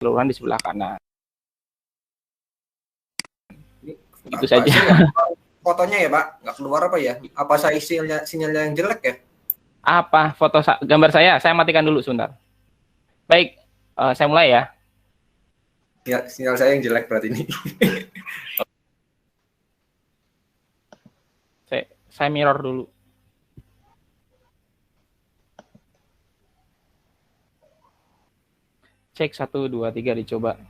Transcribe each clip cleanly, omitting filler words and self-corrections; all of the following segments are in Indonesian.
saluran di sebelah kanan. Itu Pak, saja. Fotonya ya Pak, nggak keluar apa ya? Apa saya sinyalnya yang jelek ya? Apa foto gambar saya? Saya matikan dulu sebentar. Baik, saya mulai ya. Ya, sinyal saya yang jelek berarti ini. Saya mirror dulu. Cek 1, 2, 3 dicoba.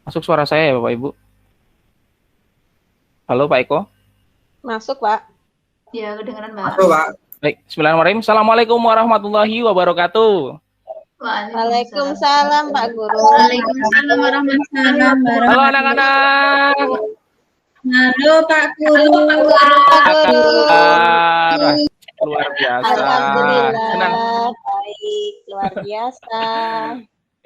Masuk suara saya ya Bapak Ibu? Halo Pak Eko? Masuk Pak. Ya, kedengeran Mbak. Masuk Pak. Baik, bismillahirrahmanirrahim. Assalamualaikum warahmatullahi wabarakatuh. Waalaikumsalam Pak Guru. Waalaikumsalam warahmatullahi wabarakatuh. Halo anak-anak. Halo Pak Guru. Luar biasa. Alhamdulillah. Senang. Baik, luar biasa.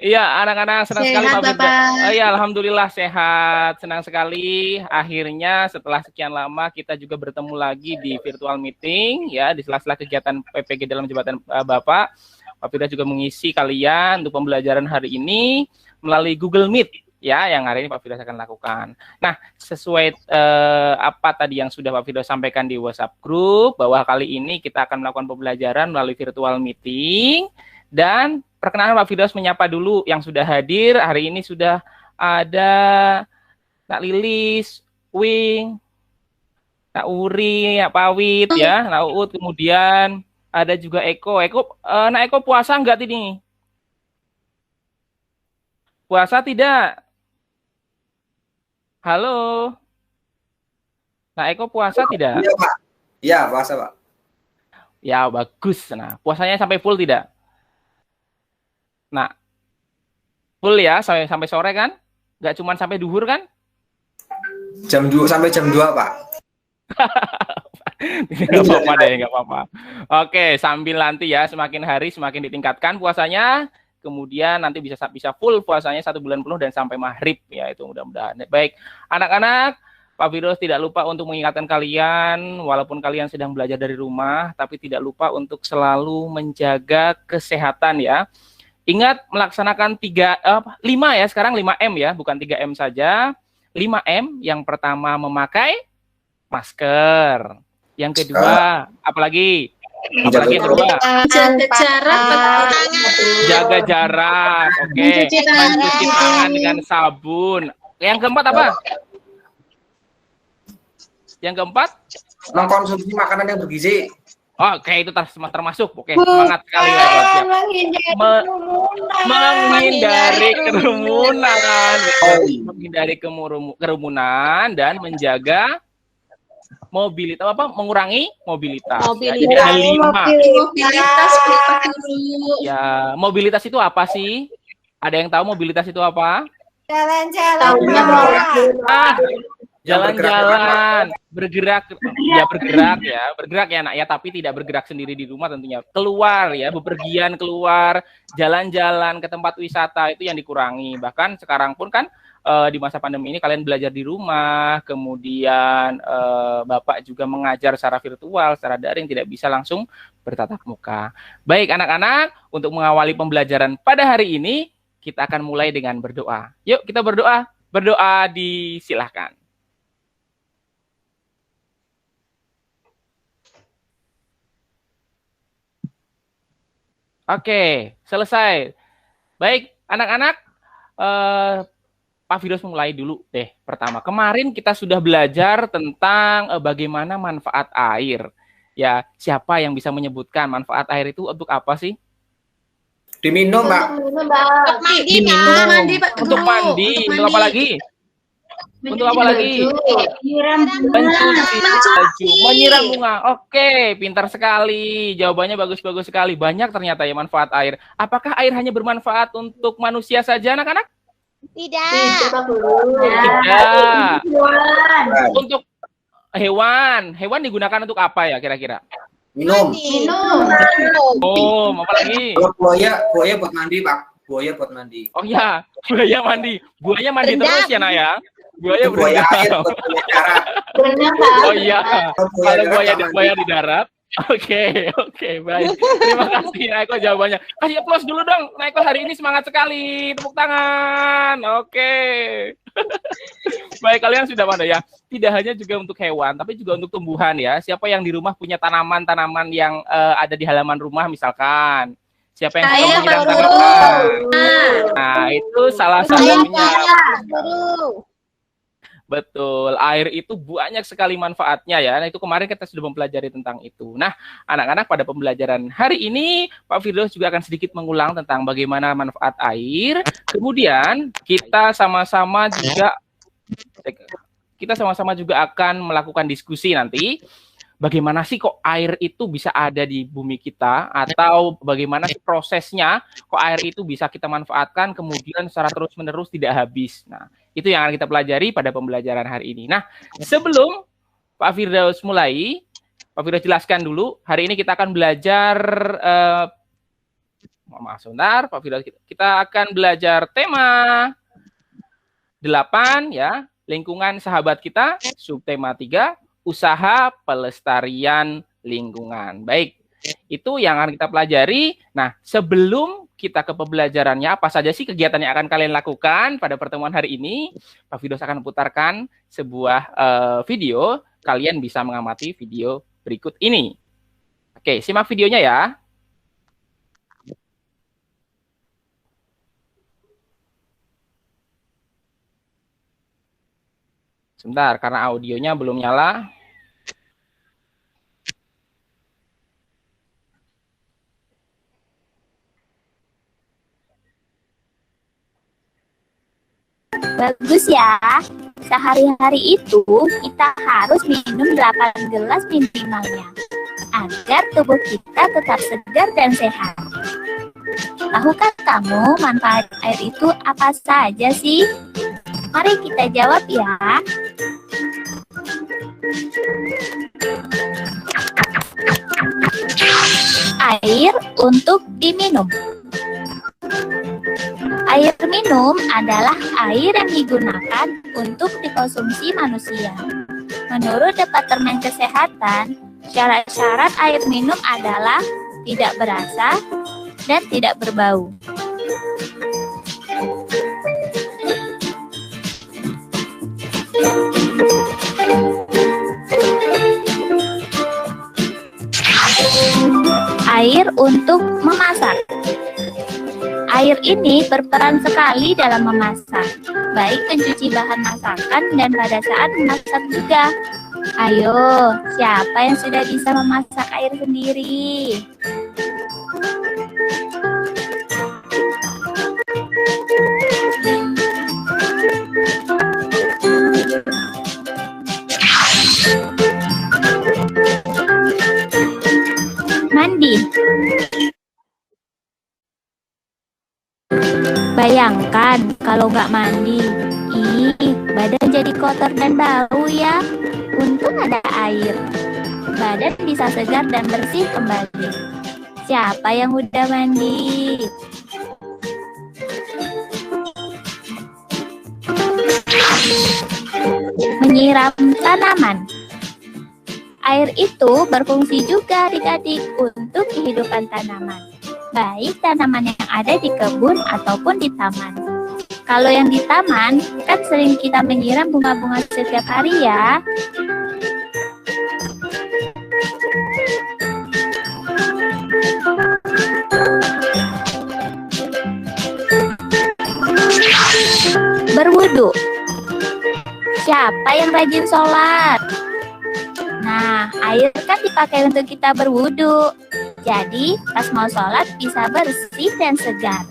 Iya, anak-anak senang sekali Sehat, Pak Firda. Bapak. Iya, alhamdulillah sehat. Senang sekali. Akhirnya setelah sekian lama kita juga bertemu lagi di virtual meeting ya di sela-sela kegiatan PPG dalam jabatan Bapak. Pak Firda juga mengisi kalian untuk pembelajaran hari ini melalui Google Meet ya yang hari ini Pak Firda akan lakukan. Nah, sesuai apa tadi yang sudah Pak Firda sampaikan di WhatsApp group bahwa kali ini kita akan melakukan pembelajaran melalui virtual meeting dan perkenalan Pak Firdaus menyapa dulu yang sudah hadir. Hari ini sudah ada Nak Lilis, Wing, Nak Uri, Nak Pawit ya, Nak Uut, kemudian ada juga Eko. Nak Eko puasa enggak ini? Puasa tidak? Halo. Nak Eko puasa tidak? Iya Pak. Iya puasa Pak. Ya bagus. Nah puasanya sampai full tidak? Nah, full ya sampai sore kan? Nggak cuma sampai duhur kan? Jam 2 sampai jam 2 Pak. Nggak apa-apa deh, nggak apa-apa. Oke, sambil nanti ya semakin hari semakin ditingkatkan puasanya, kemudian nanti bisa full puasanya 1 bulan penuh dan sampai maghrib ya itu mudah-mudahan. Baik, anak-anak, Pak Firdaus tidak lupa untuk mengingatkan kalian, walaupun kalian sedang belajar dari rumah, tapi tidak lupa untuk selalu menjaga kesehatan ya. Ingat melaksanakan 5 ya, sekarang 5M ya, bukan 3M saja. 5M, yang pertama memakai masker. Yang kedua, apalagi yang kedua? Jaga jarak. Jaga jarak, oke. Mencuci tangan dengan sabun. Yang keempat apa? Yang keempat? Mengkonsumsi makanan yang bergizi. Oke, itu termasuk. Oke, semangat sekali ya. Menghindari kerumunan. Menghindari kerumunan dan menjaga mobilitas mengurangi mobilitas. Ya, jadi ada 5. Mobilitas Ya, mobilitas itu apa sih? Ada yang tahu mobilitas itu apa? Jalan-jalan. Jalan-jalan, bergerak ya nak ya, tapi tidak bergerak sendiri di rumah tentunya. Keluar ya, bepergian keluar, jalan-jalan ke tempat wisata itu yang dikurangi. Bahkan sekarang pun kan di masa pandemi ini kalian belajar di rumah, kemudian Bapak juga mengajar secara virtual, secara daring, tidak bisa langsung bertatap muka. Baik anak-anak, untuk mengawali pembelajaran pada hari ini, kita akan mulai dengan berdoa. Yuk kita berdoa. Berdoa disilahkan. Oke, selesai. Baik, anak-anak, Pak Firdaus mulai dulu deh. Pertama, kemarin kita sudah belajar tentang bagaimana manfaat air. Ya, siapa yang bisa menyebutkan manfaat air itu untuk apa sih? Diminum, Pak. Diminum. Untuk mandi. Untuk apa lagi? Untuk apa lagi? Mencuci baju, menyiram bunga. Oke, pintar sekali. Jawabannya bagus-bagus sekali. Banyak ternyata ya manfaat air. Apakah air hanya bermanfaat untuk manusia saja, anak-anak? Tidak. Tidak. Untuk hewan. Hewan digunakan untuk apa ya kira-kira? Minum. Oh, apa lagi? Kalau buaya buat mandi, Pak. Buaya buat mandi. Oh ya, buaya mandi. Buaya mandi terus ya, Nak ya? Buaya air buat darat. Oh iya. Kalau buaya di darat, Oke, baik. Terima kasih Naiko jawabannya. Kasih aplaus dulu dong. Naiko hari ini semangat sekali. Tepuk tangan. Oke. Baik, kalian sudah pada ya. Tidak hanya juga untuk hewan, tapi juga untuk tumbuhan ya. Siapa yang di rumah punya tanaman-tanaman yang ada di halaman rumah misalkan? Siapa yang suka Saya, menyiram Pak tanaman? Guru. Nah, itu salah Saya satunya. Guru. Betul, air itu banyak sekali manfaatnya ya. Nah, itu kemarin kita sudah mempelajari tentang itu. Nah, anak-anak pada pembelajaran hari ini, Pak Firdaus juga akan sedikit mengulang tentang bagaimana manfaat air. Kemudian kita sama-sama juga akan melakukan diskusi nanti. Bagaimana sih kok air itu bisa ada di bumi kita, atau bagaimana sih prosesnya kok air itu bisa kita manfaatkan kemudian secara terus-menerus tidak habis. Nah, itu yang akan kita pelajari pada pembelajaran hari ini. Nah, sebelum Pak Firdaus mulai, Pak Firdaus jelaskan dulu, hari ini kita akan belajar, maaf sebentar, Pak Firdaus, kita akan belajar tema 8 ya, lingkungan sahabat kita, subtema 3, usaha pelestarian lingkungan. Baik, itu yang akan kita pelajari. Nah, sebelum kita ke pembelajarannya, apa saja sih kegiatan yang akan kalian lakukan pada pertemuan hari ini? Pak Firdaus akan putarkan sebuah video. Kalian bisa mengamati video berikut ini. Oke, simak videonya ya. Sebentar, karena audionya belum nyala. Bagus ya. Sehari-hari itu kita harus minum 8 gelas minimalnya agar tubuh kita tetap segar dan sehat. Tahukah kamu manfaat air itu apa saja sih? Mari kita jawab ya. Air untuk diminum. Air minum adalah air yang digunakan untuk dikonsumsi manusia. Menurut Departemen Kesehatan, syarat-syarat air minum adalah tidak berasa dan tidak berbau. Air untuk memasak. Air ini berperan sekali dalam memasak, baik mencuci bahan masakan dan pada saat memasak juga. Ayo, siapa yang sudah bisa memasak air sendiri? Mandi. Bayangkan kalau nggak mandi, badan jadi kotor dan bau ya. Untung ada air, badan bisa segar dan bersih kembali. Siapa yang udah mandi? Menyiram tanaman. Air itu berfungsi juga adik-adik untuk kehidupan tanaman, baik tanaman yang ada di kebun ataupun di taman. Kalau yang di taman, kan sering kita menyiram bunga-bunga setiap hari ya. Berwudu. Siapa yang rajin sholat? Nah, air kan dipakai untuk kita berwudu. Jadi, pas mau sholat bisa bersih dan segar.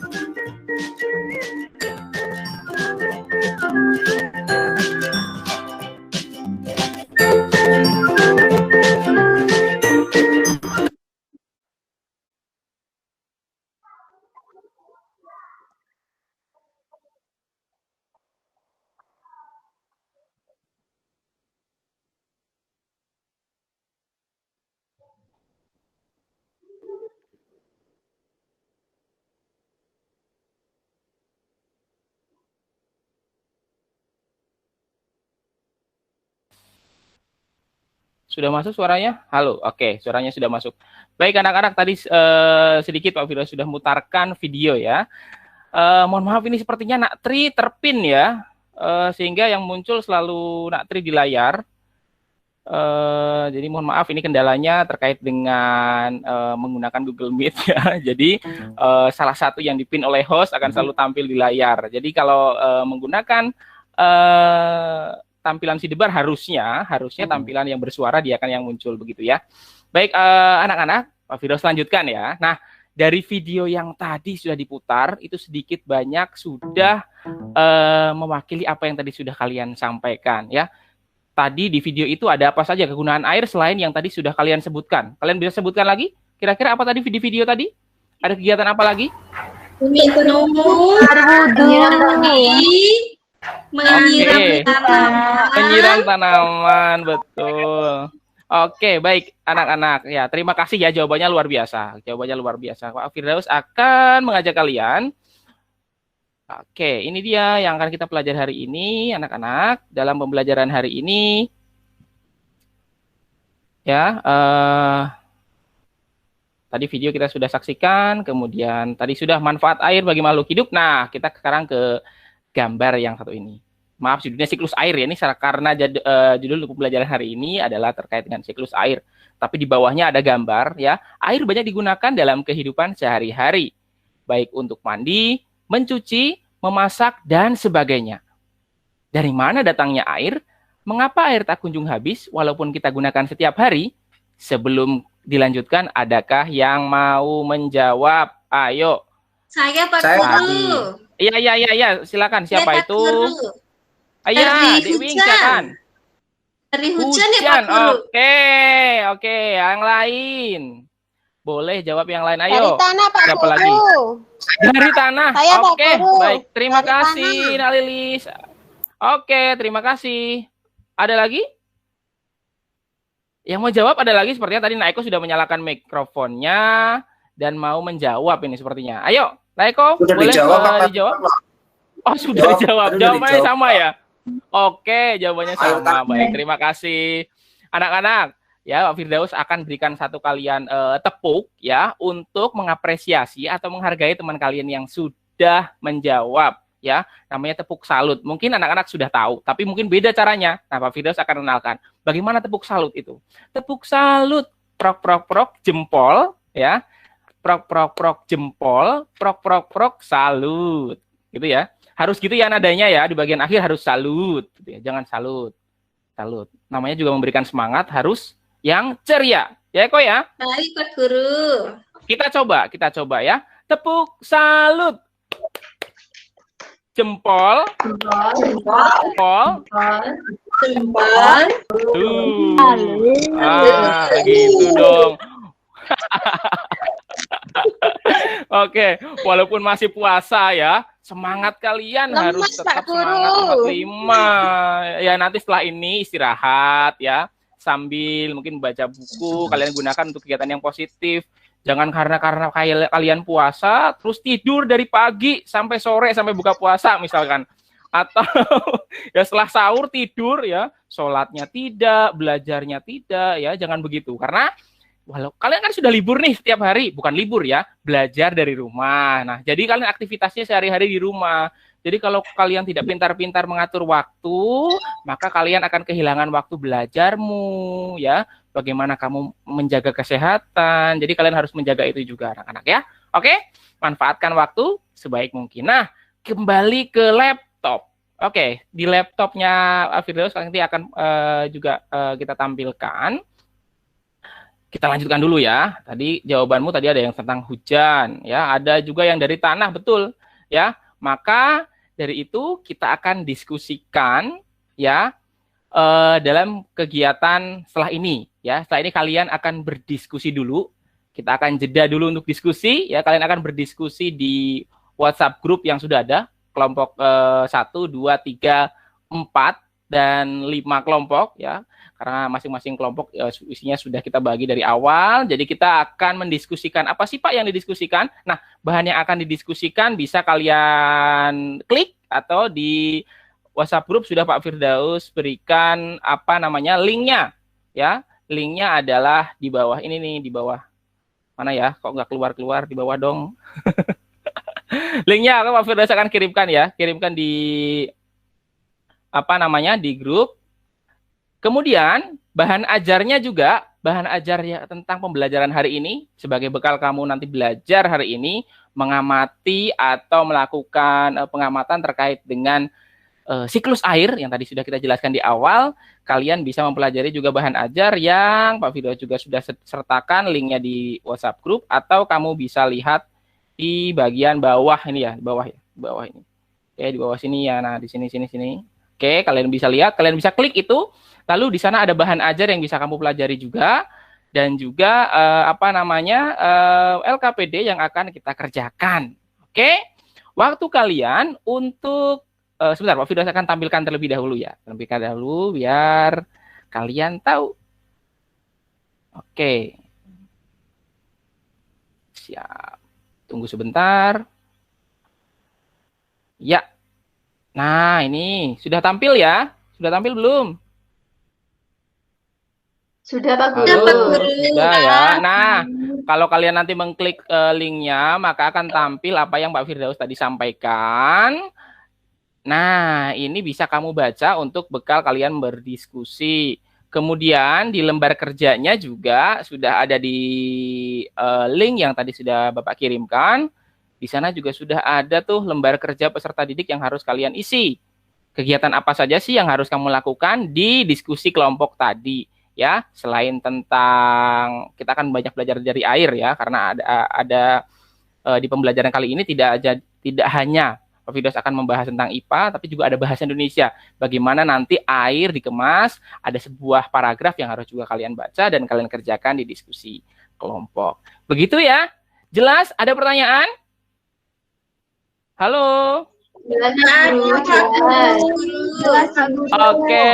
Sudah masuk suaranya? Halo, oke, suaranya sudah masuk. Baik anak-anak, tadi sedikit Pak Firdaus sudah mutarkan video ya. Mohon maaf ini sepertinya Naktri terpin ya, sehingga yang muncul selalu Naktri di layar. Jadi mohon maaf ini kendalanya terkait dengan menggunakan Google Meet ya. Jadi salah satu yang dipin oleh host akan selalu tampil di layar. Jadi kalau menggunakan tampilan sidebar harusnya tampilan yang bersuara dia akan yang muncul begitu ya. Baik anak-anak, Pak Firdaus lanjutkan ya. Nah, dari video yang tadi sudah diputar itu sedikit banyak sudah mewakili apa yang tadi sudah kalian sampaikan ya. Tadi di video itu ada apa saja kegunaan air selain yang tadi sudah kalian sebutkan. Kalian bisa sebutkan lagi? Kira-kira apa tadi video tadi? Ada kegiatan apa lagi? Minum, menyiram tanaman. Menyiram tanaman, betul. Oke, baik anak-anak. Ya, terima kasih ya jawabannya luar biasa. Jawabannya luar biasa. Pak Firdaus akan mengajak kalian. Oke, ini dia yang akan kita pelajari hari ini, anak-anak. Dalam pembelajaran hari ini, ya, tadi video kita sudah saksikan, kemudian tadi sudah manfaat air bagi makhluk hidup. Nah, kita sekarang ke gambar yang satu ini. Maaf, judulnya siklus air ya. Ini karena judul pembelajaran hari ini adalah terkait dengan siklus air. Tapi di bawahnya ada gambar ya. Air banyak digunakan dalam kehidupan sehari-hari, baik untuk mandi, mencuci, memasak, dan sebagainya. Dari mana datangnya air? Mengapa air tak kunjung habis walaupun kita gunakan setiap hari? Sebelum dilanjutkan, adakah yang mau menjawab? Ayo. Saya Pak Saya Guru. Iya. Silakan. Siapa Ya, Pak itu? Guru. Ayo, Dari Dewi, hujan. silakan. Dari hujan ya Pak Guru. Oke. Yang lain. Boleh jawab yang lain, Dari ayo. tanah Pak Siapa Guru. lagi? Dari tanah. Saya, Pak Oke, Guru. baik. Terima Dari kasih, tanah. Nak Lilis. Oke, terima kasih. Ada lagi? Yang mau jawab ada lagi? Sepertinya tadi Naiko sudah menyalakan mikrofonnya dan mau menjawab ini sepertinya. Ayo, Naiko, Sudah boleh dijawab, Pak. dijawab? Oh, sudah Jawab, dijawab. sudah Jawabannya dijawab. sama ya? Oke, jawabannya Ayo, sama. Kak. Baik, terima kasih. Anak-anak, ya Pak Firdaus akan berikan satu kalian tepuk ya untuk mengapresiasi atau menghargai teman kalian yang sudah menjawab ya. Namanya tepuk salut. Mungkin anak-anak sudah tahu, tapi mungkin beda caranya. Nah, Pak Firdaus akan kenalkan bagaimana tepuk salut itu. Tepuk salut, prok prok prok jempol ya. Prok prok prok jempol, prok prok prok salut. Gitu ya. Harus gitu ya nadanya ya, di bagian akhir harus salut gitu ya. Jangan salut. Salut. Namanya juga memberikan semangat, harus yang ceria. Ya, kok ya? Baik Pak Guru. Kita coba ya. Tepuk salut. Jempol, jempol. Jempol. Gitu dong. Oke, walaupun masih puasa ya, semangat kalian Lemas, harus tetap Pak Guru. semangat 45. Ya, nanti setelah ini istirahat ya, sambil mungkin baca buku, kalian gunakan untuk kegiatan yang positif. Jangan karena kalian puasa terus tidur dari pagi sampai sore sampai buka puasa misalkan. Atau ya setelah sahur tidur ya, sholatnya tidak, belajarnya tidak ya, jangan begitu. Karena walau kalian kan sudah libur nih setiap hari, bukan libur ya, belajar dari rumah. Nah, jadi kalian aktivitasnya sehari-hari di rumah. Jadi kalau kalian tidak pintar-pintar mengatur waktu, maka kalian akan kehilangan waktu belajarmu ya. Bagaimana kamu menjaga kesehatan. Jadi kalian harus menjaga itu juga anak-anak ya. Oke? Manfaatkan waktu sebaik mungkin. Nah, kembali ke laptop. Oke, di laptopnya Firdaus nanti akan juga kita tampilkan. Kita lanjutkan dulu ya. Tadi jawabanmu tadi ada yang tentang hujan ya, ada juga yang dari tanah, betul ya. Maka dari itu kita akan diskusikan ya dalam kegiatan setelah ini ya. Setelah ini kalian akan berdiskusi dulu. Kita akan jeda dulu untuk diskusi ya. Kalian akan berdiskusi di WhatsApp grup yang sudah ada, kelompok 1, 2, 3, 4 dan 5 kelompok ya. Karena masing-masing kelompok isinya sudah kita bagi dari awal. Jadi kita akan mendiskusikan apa sih Pak yang didiskusikan. Nah, bahan yang akan didiskusikan bisa kalian klik atau di WhatsApp group sudah Pak Firdaus berikan apa namanya linknya ya. linknya adalah di bawah ini nih, di bawah. Mana ya? Kok nggak keluar-keluar, di bawah dong. Linknya Pak Firdaus akan kirimkan ya. Kirimkan di di grup. Kemudian bahan ajarnya juga, bahan ajar ya tentang pembelajaran hari ini sebagai bekal kamu nanti belajar hari ini, mengamati atau melakukan pengamatan terkait dengan siklus air yang tadi sudah kita jelaskan di awal. Kalian bisa mempelajari juga bahan ajar yang Pak Firdaus juga sudah sertakan linknya di WhatsApp group, atau kamu bisa lihat di bagian bawah ini ya, di bawah ini. Oke, di bawah sini ya. Nah, di sini. Oke, kalian bisa lihat, kalian bisa klik itu. Lalu di sana ada bahan ajar yang bisa kamu pelajari juga, dan juga LKPD yang akan kita kerjakan. Oke, waktu kalian untuk sebentar, Pak Firdaus akan tampilkan terlebih dahulu ya. Tampilkan dahulu biar kalian tahu. Oke. Siap. Tunggu sebentar. Ya. Nah, ini sudah tampil ya? Sudah tampil belum? Sudah Pak Halo, Guru. sudah ya. Nah, kalau kalian nanti mengklik linknya, maka akan tampil apa yang Pak Firdaus tadi sampaikan. Nah, ini bisa kamu baca untuk bekal kalian berdiskusi. Kemudian di lembar kerjanya juga sudah ada di link yang tadi sudah Bapak kirimkan. Di sana juga sudah ada tuh lembar kerja peserta didik yang harus kalian isi. Kegiatan apa saja sih yang harus kamu lakukan di diskusi kelompok tadi, ya. Selain tentang, kita akan banyak belajar dari air ya, karena ada di pembelajaran kali ini tidak hanya Pak Firdaus akan membahas tentang IPA, tapi juga ada bahasa Indonesia. Bagaimana nanti air dikemas, ada sebuah paragraf yang harus juga kalian baca dan kalian kerjakan di diskusi kelompok. Begitu ya? Jelas? Ada pertanyaan? Halo? Oke,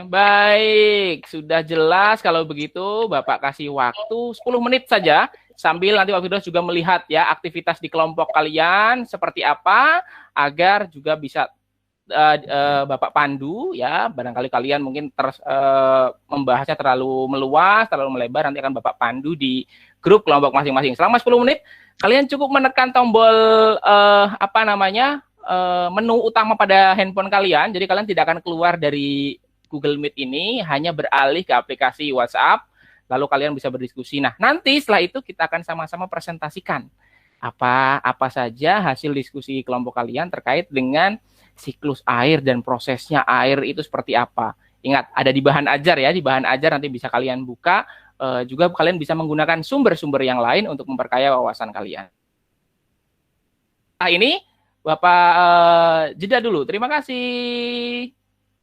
baik. Sudah jelas. Kalau begitu, Bapak kasih waktu 10 menit saja. Sambil nanti Pak Firdaus juga melihat ya aktivitas di kelompok kalian seperti apa, agar juga bisa Bapak pandu ya. Barangkali kalian mungkin membahasnya terlalu meluas, terlalu melebar, nanti akan Bapak pandu di grup kelompok masing-masing. Selama 10 menit kalian cukup menekan tombol menu utama pada handphone kalian. Jadi kalian tidak akan keluar dari Google Meet ini, hanya beralih ke aplikasi WhatsApp. Lalu kalian bisa berdiskusi. Nah, nanti setelah itu kita akan sama-sama presentasikan apa saja hasil diskusi kelompok kalian terkait dengan siklus air dan prosesnya air itu seperti apa. Ingat, ada di bahan ajar ya. Di bahan ajar nanti bisa kalian buka. Juga kalian bisa menggunakan sumber-sumber yang lain untuk memperkaya wawasan kalian. Nah, ini Bapak jeda dulu. Terima kasih.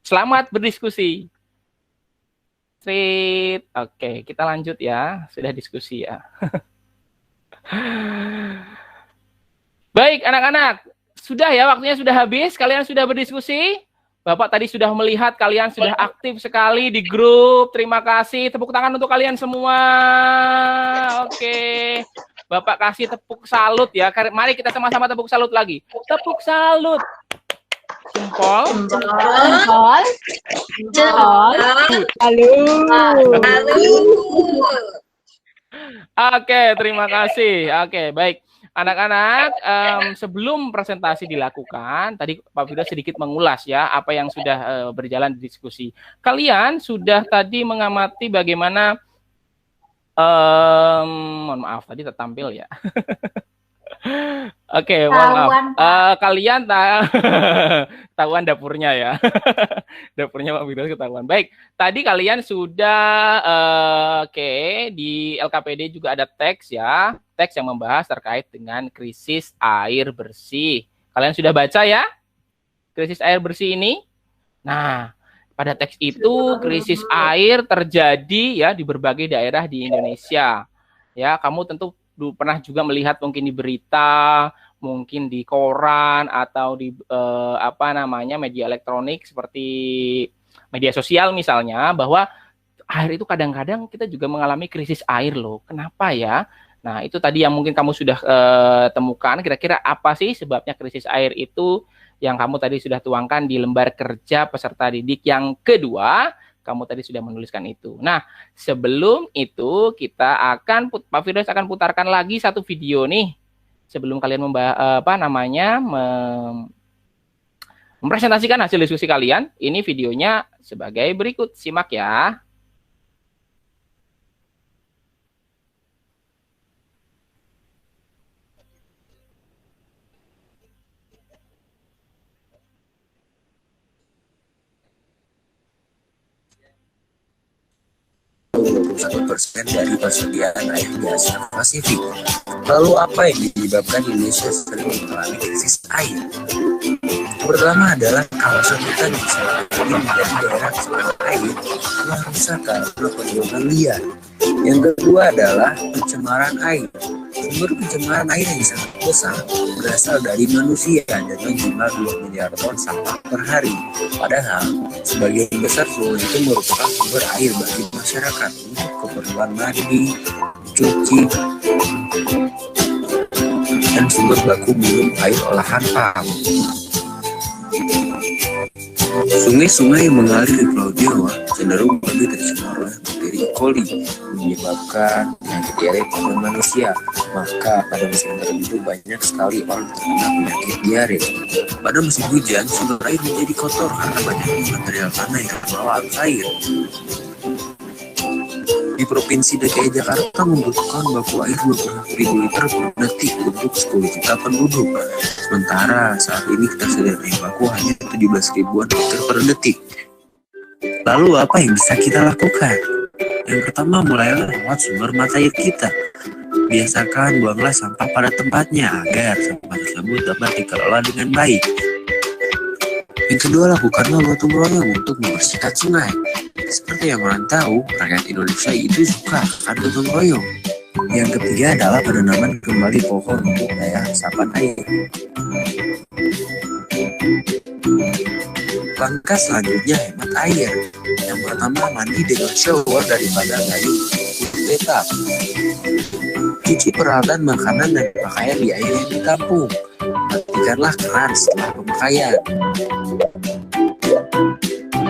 Selamat berdiskusi. Oke, kita lanjut ya. Sudah diskusi ya. Baik, anak-anak. Sudah ya, waktunya sudah habis. Kalian sudah berdiskusi. Bapak tadi sudah melihat kalian sudah aktif sekali di grup. Terima kasih. Tepuk tangan untuk kalian semua. Oke. Bapak kasih tepuk salut ya. Mari kita sama-sama tepuk salut lagi. Tepuk salut. Jempol. Oke, terima kasih. Oke, baik. Anak-anak, sebelum presentasi dilakukan, tadi Pak Firdaus sedikit mengulas ya apa yang sudah berjalan di diskusi. Kalian sudah tadi mengamati bagaimana, mohon maaf tadi tertampil ya. Oke, mohon maaf. Kalian ketahuan dapurnya ya. Dapurnya Pak Firdaus ketahuan. Baik, tadi kalian sudah di LKPD juga ada teks ya. Teks yang membahas terkait dengan krisis air bersih. Kalian sudah baca ya? Krisis air bersih ini? Nah, pada teks itu krisis air terjadi ya di berbagai daerah di Indonesia. Ya, kamu tentu pernah juga melihat mungkin di berita, mungkin di koran atau di media elektronik seperti media sosial misalnya, bahwa air itu kadang-kadang kita juga mengalami krisis air loh. Kenapa ya? Nah, itu tadi yang mungkin kamu sudah temukan. Kira-kira apa sih sebabnya krisis air itu yang kamu tadi sudah tuangkan di lembar kerja peserta didik yang kedua. kamu tadi sudah menuliskan itu. Nah, sebelum itu kita akan Pak Firdaus akan putarkan lagi satu video nih sebelum kalian mempresentasikan hasil diskusi kalian. Ini videonya sebagai berikut, simak ya. Persen dari persediaan air di Asia Pasifik. Lalu apa yang menyebabkan Indonesia sering mengalami krisis air? Pertama adalah kawasan hutan yang selama ini menjadi daerah sumber air telah rusak karena pembuangan liar. Yang kedua adalah pencemaran air. Sumber pencemaran air yang sangat besar berasal dari manusia dengan jumlah 2 miliar ton sampah per hari. Padahal sebagian besar sumber itu merupakan sumber air bagi masyarakat untuk keperluan mandi, cuci, dan sumber baku minum air olahan PAM. Sungai-sungai yang mengalir di Pulau Jawa cenderung lebih tercemar oleh bakteri E. coli, menyebabkan penyakit diare pada manusia. Maka pada musim tertentu banyak sekali orang terkena penyakit diare. Pada musim hujan, sumber air menjadi kotor karena banyaknya material tanah yang terbawa arus air. Di Provinsi DKI Jakarta membutuhkan baku air 20.000 liter per detik untuk 10 juta penduduk. Sementara saat ini ketersediaan air baku hanya 17 ribuan liter per detik. Lalu apa yang bisa kita lakukan? Yang pertama, mulailah lewat sumber mata air kita. Biasakan buanglah sampah pada tempatnya agar sampah tersebut dapat dikelola dengan baik. Yang kedua, lakukanlah gotong royong untuk membersihkan sungai. Seperti yang orang tahu, rakyat Indonesia itu suka akan gotong royong. Yang ketiga adalah penanaman kembali pohon untuk daya resapan air. Langkah selanjutnya hemat air. Yang pertama, mandi dengan shower daripada gayung bathtub. Cuci peralatan makanan dan pakaian di air yang ditampung. Matikanlah keran setelah pemakaian.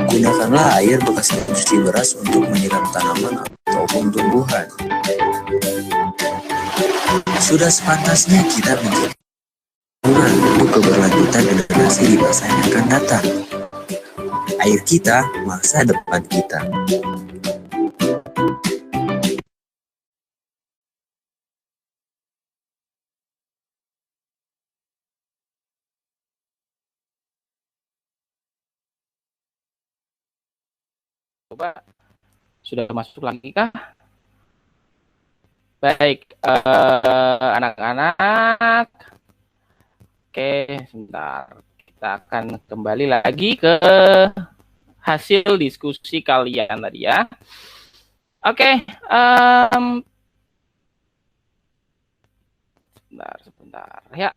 Gunakanlah air bekas mencuci beras untuk menyiram tanaman ataupun tumbuhan. Sudah sepantasnya kita menjaga untuk keberlanjutan generasi di masa yang akan datang. Air kita, masa depan kita. Coba sudah masuk lagi kah? Baik, anak-anak. Oke, sebentar. Kita akan kembali lagi ke hasil diskusi kalian tadi ya. Oke, sebentar ya.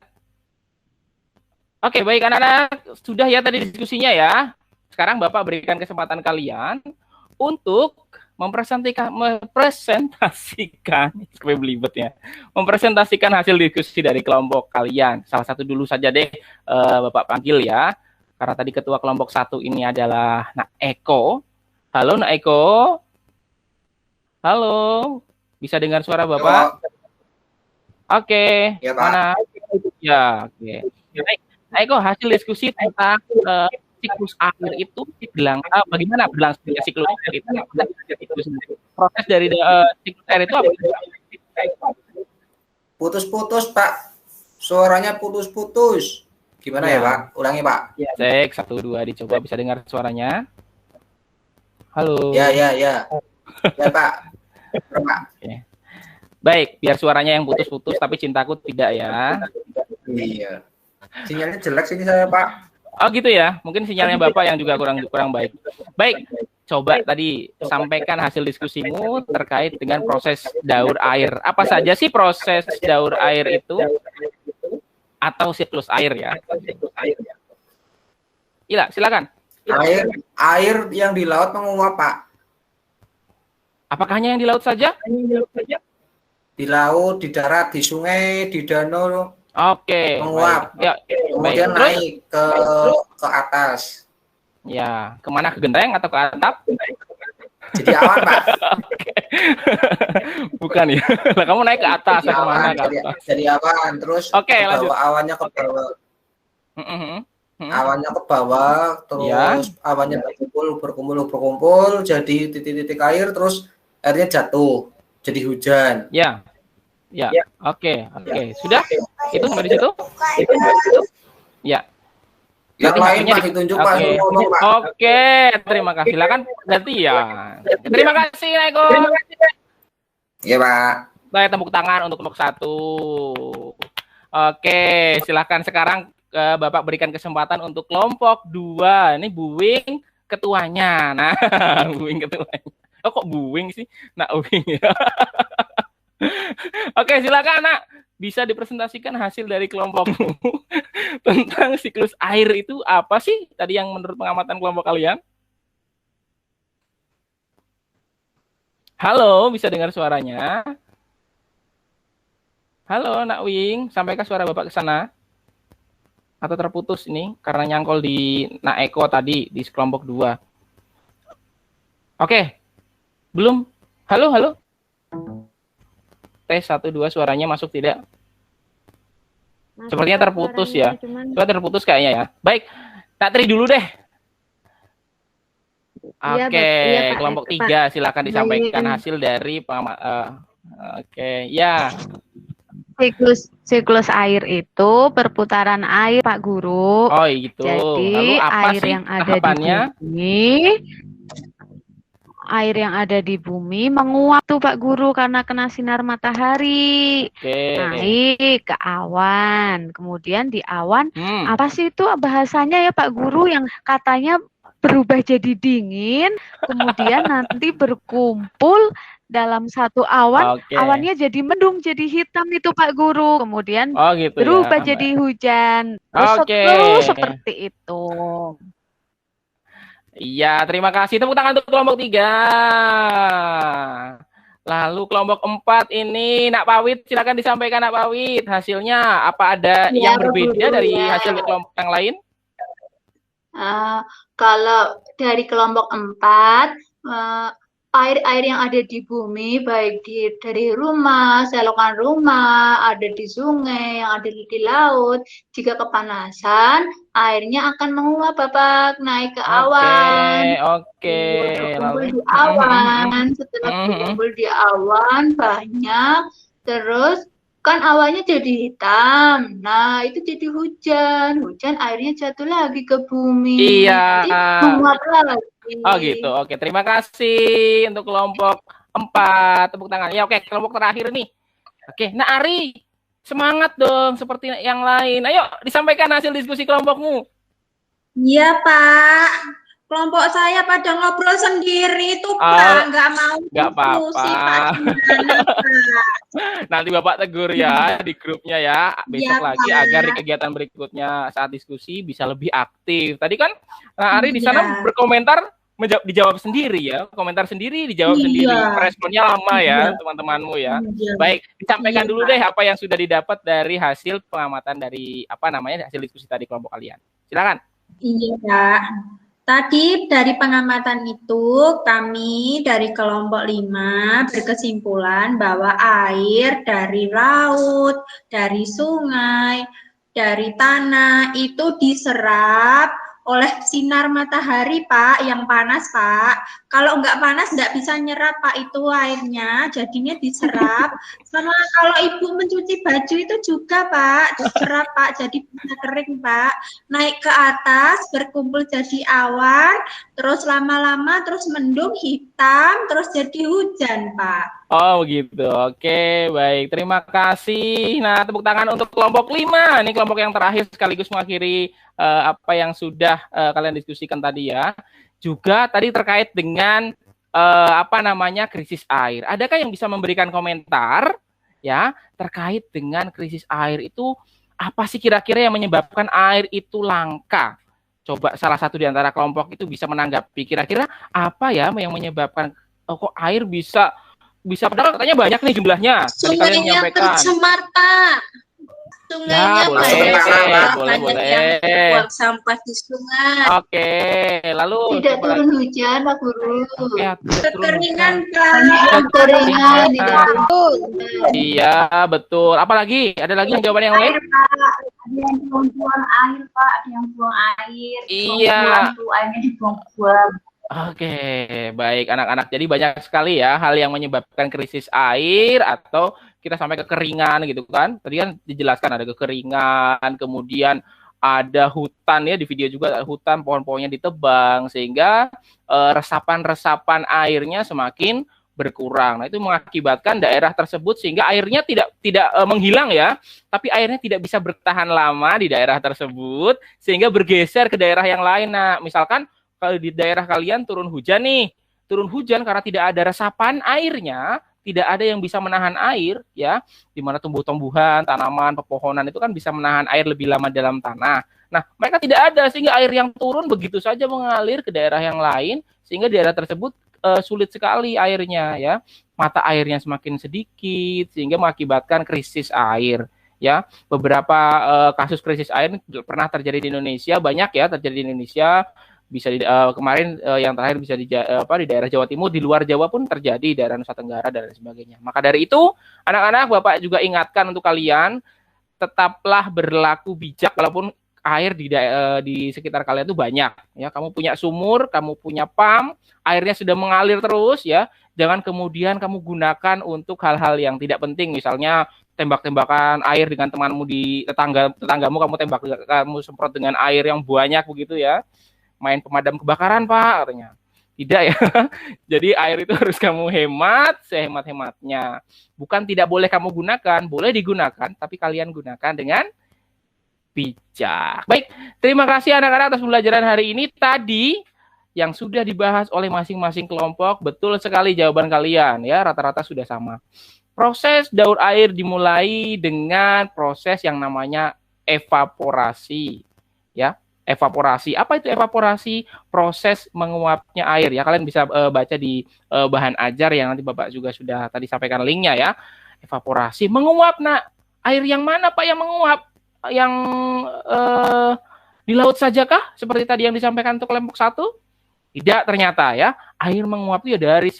Oke, baik anak-anak, sudah ya tadi diskusinya ya. Sekarang Bapak berikan kesempatan kalian untuk mempresentasikan hasil diskusi dari kelompok kalian. Salah satu dulu saja deh Bapak panggil ya. Karena tadi ketua kelompok 1 ini adalah Nak Eko. Halo Nak Eko. Halo. Bisa dengar suara Bapak? Oke. Ya, Pak. Mana? Ya, oke. Baik. Nak Eko, hasil diskusi tentang siklus air itu bagaimana berlangsungnya siklus air itu? Proses dari siklus air itu apa? Putus-putus, Pak. Suaranya putus-putus. Gimana ya, Pak? Ulangi, Pak. Ya. Cek 1 2 dicoba bisa dengar suaranya. Halo. Ya. Ya, Pak. Pak. Oke. Baik, biar suaranya yang putus-putus tapi cintaku tidak ya. Iya. Sinyalnya jelek sini saya, Pak. Oh gitu ya, mungkin sinyalnya Bapak yang juga kurang baik. Baik, coba tadi sampaikan hasil diskusimu terkait dengan proses daur air. Apa saja sih proses daur air itu? Atau siklus air ya? Iya, silakan. Air yang di laut menguap, Pak. Apakah hanya yang di laut saja? Di laut, di darat, di sungai, di danau. Oke. Menguap. Ya, Kemudian baik. naik ke atas. Ya, kemana? Ke genteng atau ke atap? Jadi awan, Pak. Bukan ya? Lah kamu naik ke atas, Jadi kemana awan, ke atas? jadi awan. Terus Oke, ke lanjut. bawah, awannya ke bawah. Awannya ke bawah, terus Ya. awannya berkumpul, jadi titik-titik air, terus airnya jatuh, jadi hujan. Ya. Ya. Oke. Sudah? Itu sampai di situ? Ya. Yang Nanti lain hasilnya Pak ditunjuk Pak, Oke. suruh ngomong, Pak. Oke, terima kasih. Silakan gantian. Terima kasih, Neko. Iya, Pak. Baik, tepuk tangan untuk kelompok 1. Oke, silakan sekarang Bapak berikan kesempatan untuk kelompok 2. Ini Bu Wing ketuanya. Nah, Bu Wing ketuanya. Oh, kok Bu Wing sih? Nak Wing ya. Oke, silakan, Nak. Bisa dipresentasikan hasil dari kelompokmu tentang siklus air itu apa sih tadi yang menurut pengamatan kelompok kalian? Halo, bisa dengar suaranya? Halo, Nak Wing, sampaikan suara Bapak ke sana. Atau terputus ini karena nyangkol di Nak Eko tadi di kelompok 2. Oke. Belum? Halo. Tes 1 2 suaranya masuk tidak? Sepertinya terputus ya. Coba terputus kayaknya ya. Baik. Tak Tri dulu deh. Oke, kelompok 3 silakan disampaikan hasil dari oke, ya. Siklus air itu perputaran air, Pak Guru. Oh, gitu. Jadi lalu apa air sih yang ada tahapannya? Air yang ada di bumi menguap tuh Pak Guru karena kena sinar matahari. Oke. Naik ke awan. Kemudian di awan apa sih itu bahasanya ya Pak Guru yang katanya berubah jadi dingin, kemudian nanti berkumpul dalam satu awan, awannya jadi mendung, jadi hitam itu Pak Guru. Kemudian gitu berubah ya. jadi hujan. Terus seperti itu. Iya, terima kasih. Tepuk tangan untuk kelompok 3. Lalu kelompok 4 ini, Nak Pawit, silakan disampaikan Nak Pawit. Hasilnya apa ada yang berbeda dari hasil kelompok yang lain? Kalau dari kelompok 4, air-air yang ada di bumi, baik dari rumah, selokan rumah, ada di sungai, yang ada di laut, jika kepanasan, airnya akan menguap, Bapak, naik ke awan. Berkumpul di awan. Setelah berkumpul di awan banyak, terus kan awannya jadi hitam. Nah, itu jadi hujan. Hujan airnya jatuh lagi ke bumi. Iya. Nanti menguap lagi. Oh gitu. Oke, terima kasih untuk kelompok 4. Tepuk tangan. Ya, oke, kelompok terakhir nih. Oke, nah Ari, semangat dong seperti yang lain. Ayo disampaikan hasil diskusi kelompokmu. Iya, Pak. Kelompok saya pada ngobrol sendiri itu, Pak. Nggak mau diskusi, Pak. Nanti Bapak tegur ya di grupnya ya. Besok lagi agar di kegiatan berikutnya saat diskusi bisa lebih aktif. Tadi kan Ari di sana berkomentar dijawab sendiri ya. Komentar sendiri dijawab sendiri. Responnya lama ya teman-temanmu ya. Baik, disampaikan dulu deh apa yang sudah didapat dari hasil pengamatan dari hasil diskusi tadi kelompok kalian. Silakan. Iya, Pak. Tadi dari pengamatan itu kami dari kelompok 5 berkesimpulan bahwa air dari laut, dari sungai, dari tanah itu diserap oleh sinar matahari, Pak, yang panas, Pak. Kalau nggak panas nggak bisa nyerap, Pak, itu airnya, jadinya diserap. Sama kalau Ibu mencuci baju itu juga, Pak, diserap, Pak, jadi bisa kering, Pak. Naik ke atas, berkumpul jadi awan, terus lama-lama terus mendung, hitam, terus jadi hujan, Pak. Oh begitu, oke, baik, terima kasih. Nah, tepuk tangan untuk kelompok 5. Ini kelompok yang terakhir sekaligus mengakhiri apa yang sudah kalian diskusikan tadi ya. Juga tadi terkait dengan krisis air. Adakah yang bisa memberikan komentar ya terkait dengan krisis air itu apa sih kira-kira yang menyebabkan air itu langka? Coba salah satu di antara kelompok itu bisa menanggapi kira-kira apa ya yang menyebabkan kok air bisa padahal katanya banyak nih jumlahnya. Tadi kalian menyampaikan. Tercemar, Pak. Sungainya boleh. Buang sampah di sungai. Oke, lalu Tidak turun hujan, Pak Guru. Kekeringan, Pak. Kekeringan, tidak turun. Iya, betul. Apalagi? Ada lagi yang jawaban yang lain? Ada yang buang air, Pak. Ada yang buang air. Iya. Airnya dibuang-buang. Oke, baik anak-anak. Jadi banyak sekali ya hal yang menyebabkan krisis air atau kita sampai kekeringan gitu kan. Tadi kan dijelaskan ada kekeringan, kemudian ada hutan ya, di video juga hutan, pohon-pohonnya ditebang sehingga resapan-resapan airnya semakin berkurang. Nah, itu mengakibatkan daerah tersebut sehingga airnya tidak menghilang ya, tapi airnya tidak bisa bertahan lama di daerah tersebut sehingga bergeser ke daerah yang lain. Nah, misalkan kalau di daerah kalian turun hujan karena tidak ada resapan airnya, tidak ada yang bisa menahan air ya, di mana tumbuh-tumbuhan, tanaman, pepohonan itu kan bisa menahan air lebih lama dalam tanah. Nah, mereka tidak ada sehingga air yang turun begitu saja mengalir ke daerah yang lain sehingga daerah tersebut sulit sekali airnya ya. Mata airnya semakin sedikit sehingga mengakibatkan krisis air. Ya, beberapa kasus krisis air pernah terjadi di Indonesia, banyak ya terjadi di Indonesia. Bisa kemarin yang terakhir bisa di daerah Jawa Timur, di luar Jawa pun terjadi, daerah Nusa Tenggara dan sebagainya. Maka dari itu, anak-anak, Bapak juga ingatkan untuk kalian tetaplah berlaku bijak walaupun air di sekitar kalian itu banyak. Ya, kamu punya sumur, kamu punya pump, airnya sudah mengalir terus ya. Jangan kemudian kamu gunakan untuk hal-hal yang tidak penting, misalnya tembak-tembakan air dengan temanmu di tetanggamu, kamu semprot dengan air yang banyak begitu ya. Main pemadam kebakaran, Pak, katanya. Tidak ya. Jadi air itu harus kamu hemat sehemat-hematnya. Bukan tidak boleh kamu gunakan, boleh digunakan, tapi kalian gunakan dengan bijak. Baik, terima kasih anak-anak atas pembelajaran hari ini. Tadi yang sudah dibahas oleh masing-masing kelompok, betul sekali jawaban kalian ya, rata-rata sudah sama. Proses daur air dimulai dengan proses yang namanya evaporasi. Ya. Evaporasi. Apa itu evaporasi? Proses menguapnya air ya. Kalian bisa baca di bahan ajar yang nanti Bapak juga sudah tadi sampaikan linknya ya. Evaporasi. Menguap, nak. Air yang mana, Pak, yang menguap? Yang di laut sajakah? Seperti tadi yang disampaikan untuk kelompok 1? Tidak ternyata ya. Air menguap itu ya dari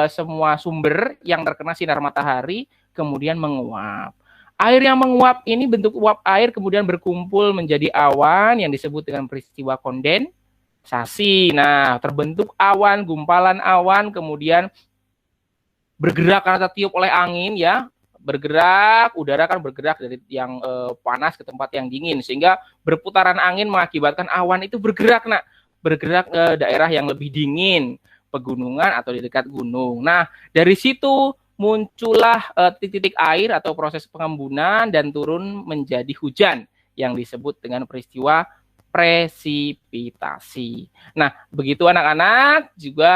semua sumber yang terkena sinar matahari kemudian menguap. Air yang menguap ini bentuk uap air kemudian berkumpul menjadi awan yang disebut dengan peristiwa kondensasi. Nah, terbentuk awan, gumpalan awan, kemudian bergerak karena tertiup oleh angin ya. Bergerak, udara kan bergerak dari yang panas ke tempat yang dingin. Sehingga berputaran angin mengakibatkan awan itu bergerak, nak. Bergerak ke daerah yang lebih dingin, pegunungan atau di dekat gunung. Nah, dari situ muncullah titik-titik air atau proses pengembunan dan turun menjadi hujan yang disebut dengan peristiwa presipitasi. Nah, begitu anak-anak juga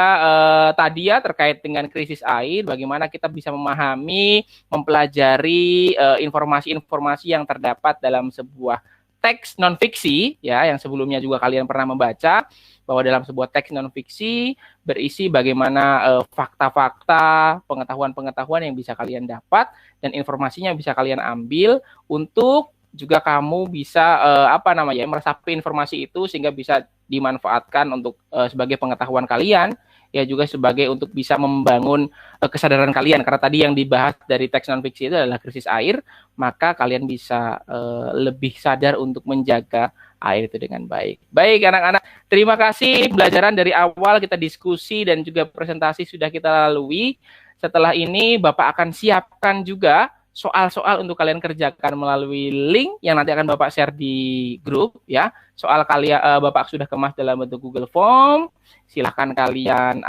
tadi ya terkait dengan krisis air, bagaimana kita bisa memahami, mempelajari informasi-informasi yang terdapat dalam sebuah teks non-fiksi ya, yang sebelumnya juga kalian pernah membaca bahwa dalam sebuah teks non-fiksi berisi bagaimana fakta-fakta, pengetahuan-pengetahuan yang bisa kalian dapat dan informasinya bisa kalian ambil untuk juga kamu bisa meresapi informasi itu sehingga bisa dimanfaatkan untuk sebagai pengetahuan kalian ya, juga sebagai untuk bisa membangun kesadaran kalian, karena tadi yang dibahas dari teks non-fiksi itu adalah krisis air, maka kalian bisa lebih sadar untuk menjaga air itu dengan baik. Baik anak-anak, terima kasih pembelajaran dari awal kita diskusi dan juga presentasi sudah kita lalui. Setelah ini Bapak akan siapkan juga soal-soal untuk kalian kerjakan melalui link yang nanti akan Bapak share di grup ya. Soal kalian Bapak sudah kemas dalam bentuk Google Form. Silahkan kalian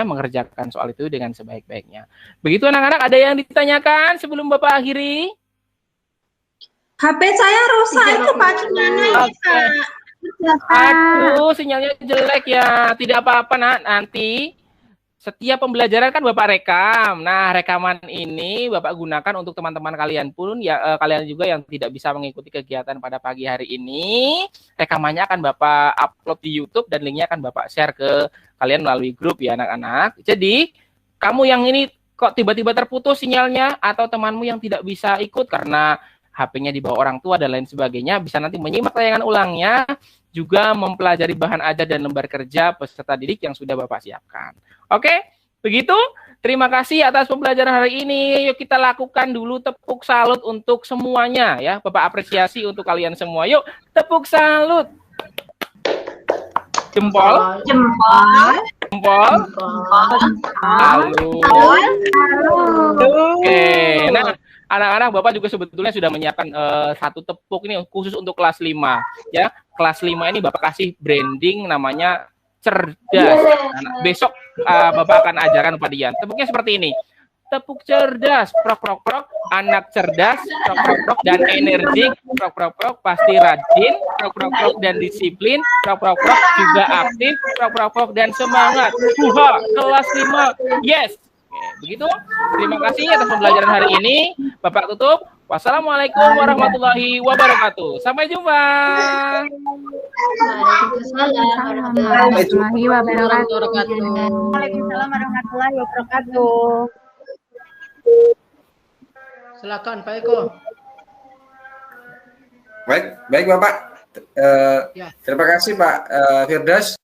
mengerjakan soal itu dengan sebaik-baiknya. Begitu anak-anak, ada yang ditanyakan sebelum Bapak akhiri? HP saya rusak itu Pak, gimana ini Pak? Aduh, sinyalnya jelek ya. Tidak apa-apa, nak. Nanti setiap pembelajaran kan Bapak rekam. Nah, rekaman ini Bapak gunakan untuk teman-teman kalian pun ya, kalian juga yang tidak bisa mengikuti kegiatan pada pagi hari ini. Rekamannya akan Bapak upload di YouTube dan linknya akan Bapak share ke kalian melalui grup ya anak-anak. Jadi, kamu yang ini kok tiba-tiba terputus sinyalnya atau temanmu yang tidak bisa ikut karena HP-nya di bawah orang tua dan lain sebagainya, bisa nanti menyimak tayangan ulangnya, juga mempelajari bahan ajar dan lembar kerja peserta didik yang sudah Bapak siapkan. Oke, begitu. Terima kasih atas pembelajaran hari ini. Yuk kita lakukan dulu tepuk salut untuk semuanya ya. Bapak apresiasi untuk kalian semua. Yuk, tepuk salut. Jempol. Jempol. Jempol. Halo. Oke. Nah, anak-anak Bapak juga sebetulnya sudah menyiapkan satu tepuk ini khusus untuk kelas 5 ya. Kelas 5 ini Bapak kasih branding namanya cerdas. Nah, besok Bapak akan ajarkan kepada dia. Tepuknya seperti ini. Tepuk cerdas, prok prok prok, anak cerdas, prok prok prok dan energik, prok prok prok pasti rajin, prok prok prok dan disiplin, prok prok prok juga aktif, prok prok prok dan semangat. Kelas 5. Yes. Oke, begitu. Terima kasih atas pembelajaran hari ini. Bapak tutup. Wassalamualaikum warahmatullahi wabarakatuh. Sampai jumpa. Waalaikumsalam warahmatullahi wabarakatuh. Waalaikumsalam warahmatullahi wabarakatuh. Silakan Pak Eko. Baik Bapak. Terima kasih Pak Firdaus.